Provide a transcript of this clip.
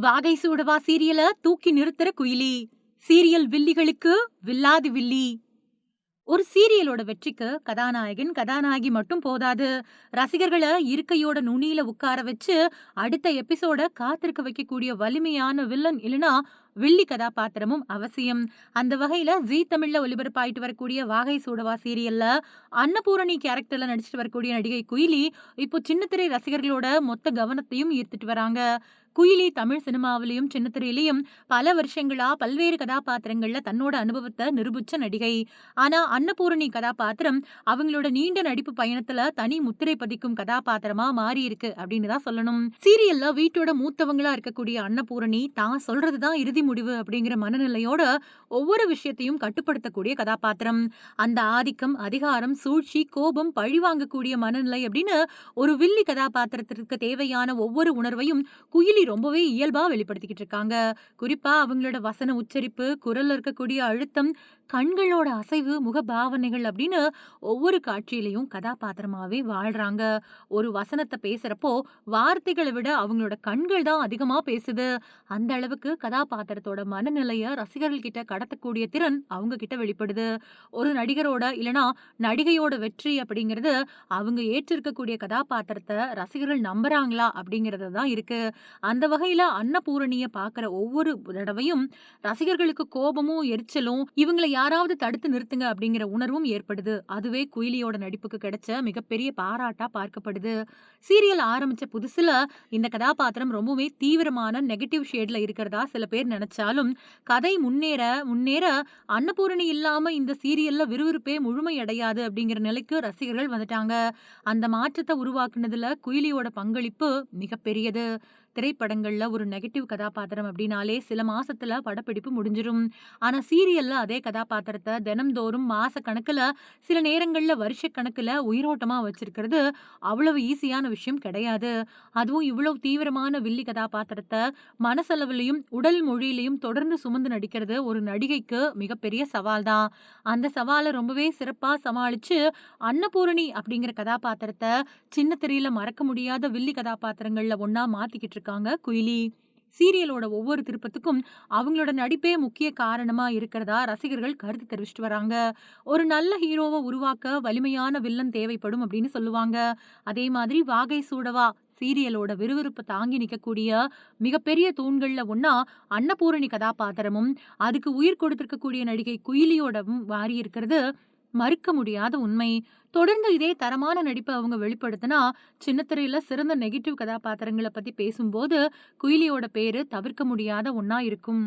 வாகை சூடவா சீரியல தூக்கி நிறுத்துற குயிலி. சீரியல் வில்லிகளுக்கு வில்லாதி வில்லி. ஒரு சீரியலோட வெற்றிக்கு கதாநாயகன், கதாநாயகி மட்டும் போதாது. ரசிகர்கள இருக்கையோட நுனியில உட்கார வச்சு, அடுத்த எபிசோட காத்திருக்க வைக்கக்கூடிய வலிமையான வில்லன் இல்லனா வில்லி கதாபாத்திரமும் அவசியம். அந்த வகையில ஜீ தமிழ்ல ஒளிபரப்பாயிட்டு வரக்கூடிய வாகை சூடவா சீரியல்ல அன்னபூரணி கேரக்டர்ல நடிச்சிட்டு வரக்கூடிய நடிகை குயிலி, இப்போ சின்னத்திரை ரசிகர்களோட மொத்த கவனத்தையும் ஈர்த்துட்டு வராங்க. குயிலி தமிழ் சினிமாவிலையும், சின்னத்திரையிலயும் பல வருஷங்களா பல்வேறு கதாபாத்திரங்கள்ல தன்னோட அனுபவத்த நிரூபிச்ச நடிகை. ஆனா அன்னபூரணி கதாபாத்திரம் அவங்களோட நீண்ட நடிப்பு பயணத்துல தனி முத்திரை பதிக்கும் கதாபாத்திரமா மாறி இருக்கு அப்படின்னு தான் சொல்லணும். சீரியல்ல வீட்டோட மூத்தவங்களா இருக்கக்கூடிய அன்னபூரணி தான் சொல்றதுதான் இறுதி முடிவு அப்படிங்கிற மனநிலையோட ஒவ்வொரு விஷயத்தையும் கட்டுப்படுத்தக்கூடிய கதாபாத்திரம். அந்த ஆதிக்கம், அதிகாரம், சூழ்ச்சி, கோபம், பழிவாங்கக்கூடிய மனநிலை அப்படின்னு ஒரு வில்லி கதாபாத்திரத்திற்கு தேவையான ஒவ்வொரு உணர்வையும் குயிலி ரொம்பவே இயல்பா வெளிப்படுத்திக்கிட்டு இருக்காங்க. குறிப்பா அவங்களோட வசன உச்சரிப்பு, குரல்ல இருக்கக்கூடிய அழுத்தம், கண்களோட அசைவு, முகபாவனைகள் அப்படின்னு ஒவ்வொரு காட்சியிலையும் கதாபாத்திரமாவே வாழ்றாங்க. ஒரு வசனத்த பேசுறப்போ வார்த்தைகளை விட அவங்களோட கண்கள் தான் அதிகமா பேசுது. அந்த அளவுக்கு கதாபாத்திரத்தோட மனநிலைய ரசிகர்கள் கிட்ட கடத்தக்கூடிய திறன் அவங்க கிட்ட வெளிப்படுது. ஒரு நடிகரோட இல்லனா நடிகையோட வெற்றி அப்படிங்கிறது அவங்க ஏற்றிருக்கக்கூடிய கதாபாத்திரத்தை ரசிகர்கள் நம்புறாங்களா அப்படிங்கறது தான் இருக்கு. அந்த வகையில அன்னபூரணிய பாக்குற ஒவ்வொரு தடவையும் ரசிகர்களுக்கு கோபமும், எரிச்சலும், இவங்கள யாராவது தடுத்து நிறுத்துங்க அப்படிங்கிற உணர்வும் ஏற்படுது. அதுவே குயிலியோட நடிப்புக்கு கிடைச்ச மிகப்பெரிய பாராட்டா பார்க்கப்படுது. சீரியல் ஆரம்பிச்ச புதுசுல இந்த கதாபாத்திரம் ரொம்பவே தீவிரமான நெகட்டிவ் ஷேட்ல இருக்கிறதா சில பேர் நினைச்சாலும், கதை முன்னேற முன்னேற அன்னபூரணி இல்லாம இந்த சீரியல்ல விறுவிறுப்பே முழுமையடையாது அப்படிங்கிற நிலைக்கு ரசிகர்கள் வந்துட்டாங்க. அந்த மாற்றத்தை உருவாக்குனதுல குயிலியோட பங்களிப்பு மிகப்பெரியது. திரைப்படங்கள்ல ஒரு நெகட்டிவ் கதாபாத்திரம் அப்படின்னாலே சில மாசத்துல படப்பிடிப்பு முடிஞ்சிரும். ஆனா சீரியல்ல அதே கதாபாத்திரத்தை தினம்தோறும் மாச கணக்குல, சில நேரங்கள்ல வருஷ கணக்குல உயிரோட்டமா வச்சிருக்கிறது அவ்வளவு ஈஸியான விஷயம் கிடையாது. அதுவும் இவ்வளவு தீவிரமான வில்லி கதாபாத்திரத்தை மனசளவிலையும், உடல் மொழியிலையும் தொடர்ந்து சுமந்து நடிக்கிறது ஒரு நடிகைக்கு மிகப்பெரிய சவால் தான். அந்த சவாலை ரொம்பவே சிறப்பா சமாளிச்சு அன்னபூரணி அப்படிங்கிற கதாபாத்திரத்தை சின்ன திரையில மறக்க முடியாத வில்லி கதாபாத்திரங்கள்ல ஒண்ணா மாத்திக்கிட்டு இருக்காங்க குயிலி. சீரியலோட ஒவ்வொரு திருப்பத்துக்கும் அவங்களோட நடிப்பே முக்கிய காரணமா இருக்கிறதா ரசிகர்கள் கருத்து தெரிவிச்சிட்டு வராங்க. ஒரு நல்ல ஹீரோவை உருவாக்க வலிமையான வில்லன் தேவைப்படும் அப்படின்னு சொல்லுவாங்க. அதே மாதிரி வாகை சூடவா சீரியலோட விறுவிறுப்பு தாங்கி நிக்கக்கூடிய மிகப்பெரிய தூண்கள்ல ஒண்ணா அன்னபூரணி கதாபாத்திரமும், அதுக்கு உயிர் கொடுத்திருக்கக்கூடிய நடிகை குயிலியோடவும் மாறி இருக்கிறது மறுக்க முடியாத உண்மை. தொடர்ந்து இதே தரமான நடிப்பை அவங்க வெளிப்படுத்தினா, சின்னத்திரையில சிறந்த நெகட்டிவ் கதாபாத்திரங்கள பத்தி பேசும்போது குயிலியோட பேரு தவிர்க்க முடியாத ஒண்ணா இருக்கும்.